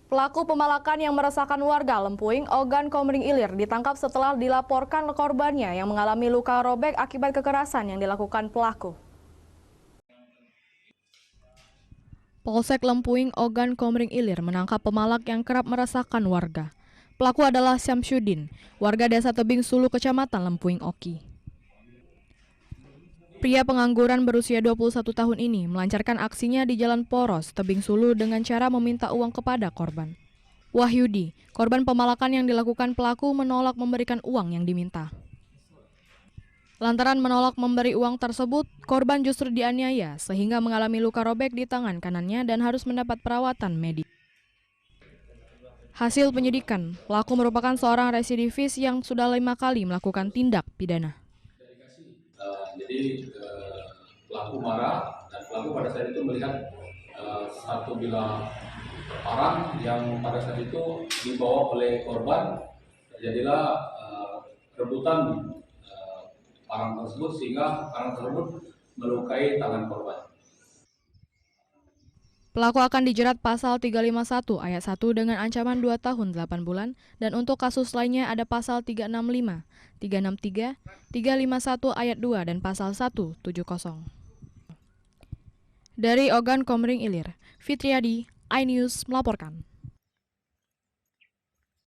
Pelaku pemalakan yang meresahkan warga Lempuing, Ogan Komering Ilir, ditangkap setelah dilaporkan korbannya yang mengalami luka robek akibat kekerasan yang dilakukan pelaku. Polsek Lempuing, Ogan Komering Ilir menangkap pemalak yang kerap meresahkan warga. Pelaku adalah Syamsuddin, warga Desa Tebing Sulu, Kecamatan Lempuing Oki. Pria pengangguran berusia 21 tahun ini melancarkan aksinya di Jalan Poros, Tebing Sulu dengan cara meminta uang kepada korban. Wahyudi, korban pemalakan yang dilakukan pelaku, menolak memberikan uang yang diminta. Lantaran menolak memberi uang tersebut, korban justru dianiaya sehingga mengalami luka robek di tangan kanannya dan harus mendapat perawatan medis. Hasil penyidikan, pelaku merupakan seorang residivis yang sudah 5 kali melakukan tindak pidana. Jadi pelaku marah dan pelaku pada saat itu melihat satu bilah parang yang pada saat itu dibawa oleh korban. Jadilah rebutan parang tersebut sehingga parang tersebut melukai tangan korban. Pelaku akan dijerat pasal 351 ayat 1 dengan ancaman 2 tahun 8 bulan dan untuk kasus lainnya ada pasal 365, 363, 351 ayat 2 dan pasal 170. Dari Ogan Komering Ilir, Fitriadi, iNews melaporkan.